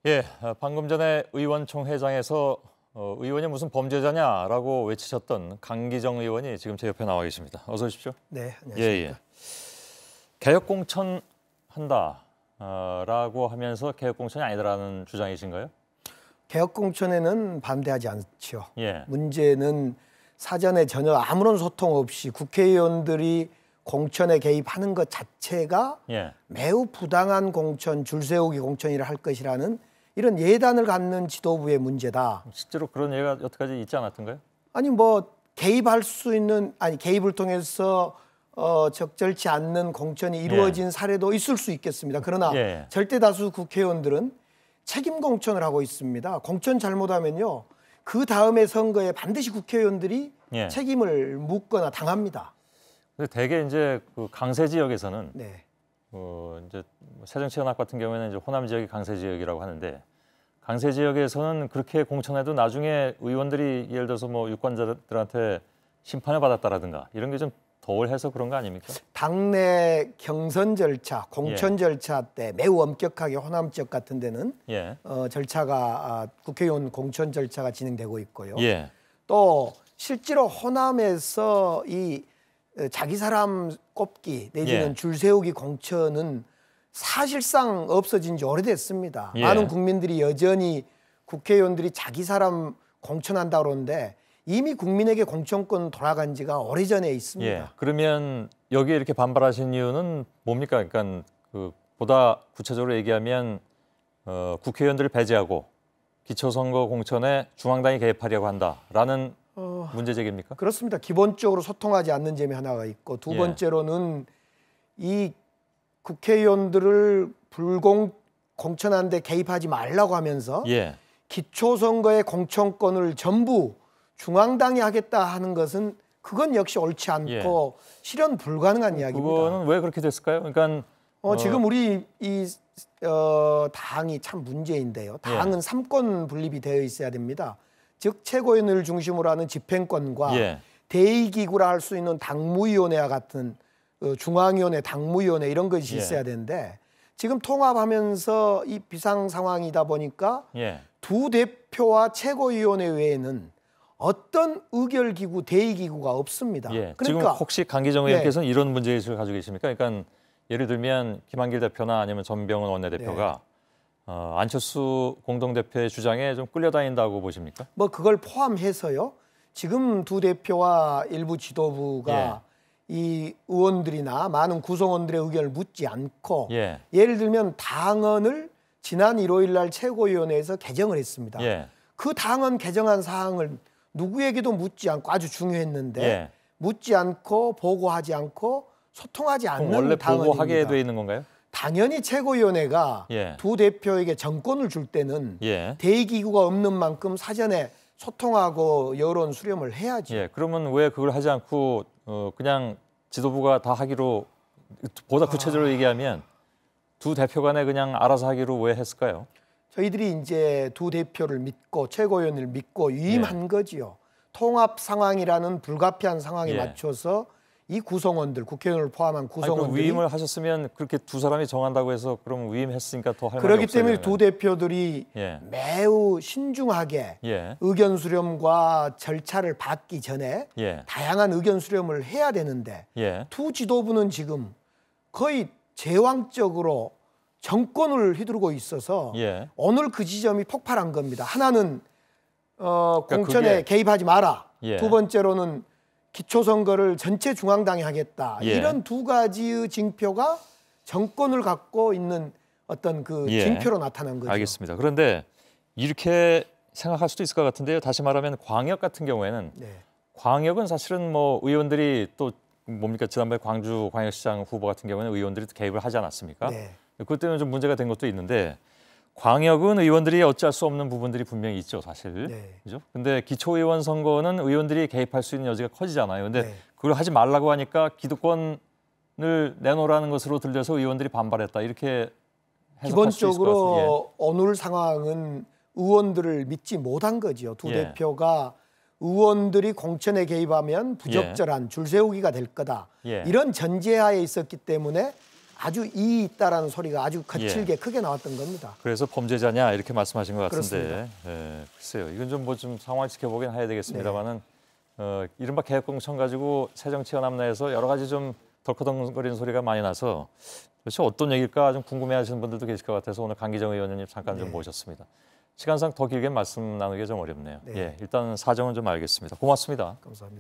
예, 방금 전에 의원총회장에서 의원이 무슨 범죄자냐라고 외치셨던 강기정 의원이 지금 제 옆에 나와 계십니다. 어서 오십시오. 네, 안녕하십니까. 예. 개혁 공천 한다라고 하면서 개혁 공천이 아니다라는 주장이신가요? 개혁 공천에는 반대하지 않죠. 예. 문제는 사전에 전혀 아무런 소통 없이 국회의원들이 공천에 개입하는 것 자체가 매우 부당한 공천, 줄세우기 공천이라 할 것이라는 이런 예단을 갖는 지도부의 문제다. 실제로 그런 예가 여태까지 있지 않았던가요? 아니 개입할 수 있는 개입을 통해서 적절치 않는 공천이 이루어진 사례도 있을 수 있겠습니다. 그러나 절대 다수 국회의원들은 책임 공천을 하고 있습니다. 공천 잘못하면요, 그 다음에 선거에 반드시 국회의원들이 책임을 묻거나 당합니다. 대개 이제 그 강세 지역에서는 이제 새정치연합 같은 경우에는 이제 호남 지역이 강세 지역이라고 하는데, 강세 지역에서는 그렇게 공천해도 나중에 의원들이 예를 들어서 뭐 유권자들한테 심판을 받았다라든가 이런 게 좀 덜해서 그런 거 아닙니까? 당내 경선 절차, 공천 절차 때 매우 엄격하게 호남 지역 같은 데는 절차가 국회의원 공천 절차가 진행되고 있고요. 또 실제로 호남에서 이 자기 사람 꼽기 내지는 줄 세우기 공천은 사실상 없어진 지 오래됐습니다. 많은 국민들이 여전히 국회의원들이 자기 사람 공천한다고 그러는데 이미 국민에게 공천권 돌아간 지가 오래전에 있습니다. 그러면 여기에 이렇게 반발하신 이유는 뭡니까? 그러니까 보다 구체적으로 얘기하면 국회의원들을 배제하고 기초선거 공천에 중앙당이 개입하려고 한다라는 문제 제기입니까? 그렇습니다. 기본적으로 소통하지 않는 점이 하나가 있고, 두 번째로는 이 국회의원들을 공천하는 데 개입하지 말라고 하면서 기초선거의 공천권을 전부 중앙당이 하겠다 하는 것은 그건 역시 옳지 않고 실현 불가능한 이야기입니다. 그거는 왜 그렇게 됐을까요? 그러니까 지금 우리 당이 참 문제인데요. 당은 삼권 분립이 되어 있어야 됩니다. 즉 최고위원을 중심으로 하는 집행권과 대의기구라 할 수 있는 당무위원회와 같은 중앙위원회, 당무위원회 이런 것이 있어야 되는데, 지금 통합하면서 이 비상 상황이다 보니까 두 대표와 최고위원회 외에는 어떤 의결기구, 대의기구가 없습니다. 그러니까 지금 혹시 강기정 의원께서는 이런 문제의식을 가지고 계십니까? 그러니까 예를 들면 김한길 대표나 아니면 전병훈 원내대표가 안철수 공동대표의 주장에 좀 끌려다닌다고 보십니까? 그걸 포함해서요. 지금 두 대표와 일부 지도부가 이 의원들이나 많은 구성원들의 의견을 묻지 않고 예를 들면 당헌을 지난 일요일 날 최고위원회에서 개정을 했습니다. 그 당헌 개정한 사항을 누구에게도 묻지 않고, 아주 중요했는데 묻지 않고 보고하지 않고 소통하지 않는 원래 당헌입니다. 보고하게 돼 있는 건가요? 당연히 최고위원회가 두 대표에게 정권을 줄 때는 대의기구가 없는 만큼 사전에 소통하고 여론 수렴을 해야죠. 그러면 왜 그걸 하지 않고 그냥 지도부가 다 하기로, 보다 구체적으로 얘기하면 두 대표 간에 그냥 알아서 하기로 왜 했을까요? 저희들이 이제 두 대표를 믿고 최고위원을 믿고 위임한 거지요. 통합 상황이라는 불가피한 상황에 맞춰서 이 구성원들, 국회의원을 포함한 구성원들이 위임을 하셨으면 그렇게 두 사람이 정한다고 해서 그럼 위임했으니까 더 할 말이 그렇기 없어요. 때문에 두 대표들이 매우 신중하게 의견 수렴과 절차를 받기 전에 다양한 의견 수렴을 해야 되는데 두 지도부는 지금 거의 제왕적으로 정권을 휘두르고 있어서 오늘 그 지점이 폭발한 겁니다. 하나는 공천에 개입하지 마라. 두 번째로는 기초선거를 전체 중앙당이 하겠다. 이런 두 가지의 징표가 정권을 갖고 있는 어떤 그 징표로 나타난 거죠. 알겠습니다. 그런데 이렇게 생각할 수도 있을 것 같은데요. 다시 말하면 광역 같은 경우에는 광역은 사실은 뭐 의원들이 또 뭡니까, 지난번에 광주 광역시장 후보 같은 경우에는 의원들이 개입을 하지 않았습니까? 그것 때문에 좀 문제가 된 것도 있는데, 광역은 의원들이 어찌할 수 없는 부분들이 분명히 있죠, 사실. 그죠? 근데 기초의원 선거는 의원들이 개입할 수 있는 여지가 커지잖아요. 근데 그걸 하지 말라고 하니까 기득권을 내놓으라는 것으로 들려서 의원들이 반발했다. 이렇게 해석할 수 있을 것 같습니다. 기본적으로 오늘 상황은 의원들을 믿지 못한 거죠. 두 대표가 의원들이 공천에 개입하면 부적절한 줄세우기가 될 거다. 이런 전제하에 있었기 때문에 아주 이의 있다라는 소리가 아주 거칠게 크게 나왔던 겁니다. 그래서 범죄자냐 이렇게 말씀하신 것 같은데, 글쎄요. 이건 좀 상황을 지켜보긴 해야 되겠습니다만은 이른바 개혁공천 가지고 새정치가 남내에서 여러 가지 좀 덜커덩거리는 소리가 많이 나서 도대체 어떤 얘기일까 좀 궁금해하시는 분들도 계실 것 같아서 오늘 강기정 의원님 잠깐 좀 모셨습니다. 시간상 더 길게 말씀 나누기 좀 어렵네요. 일단 사정은 좀 알겠습니다. 고맙습니다. 감사합니다.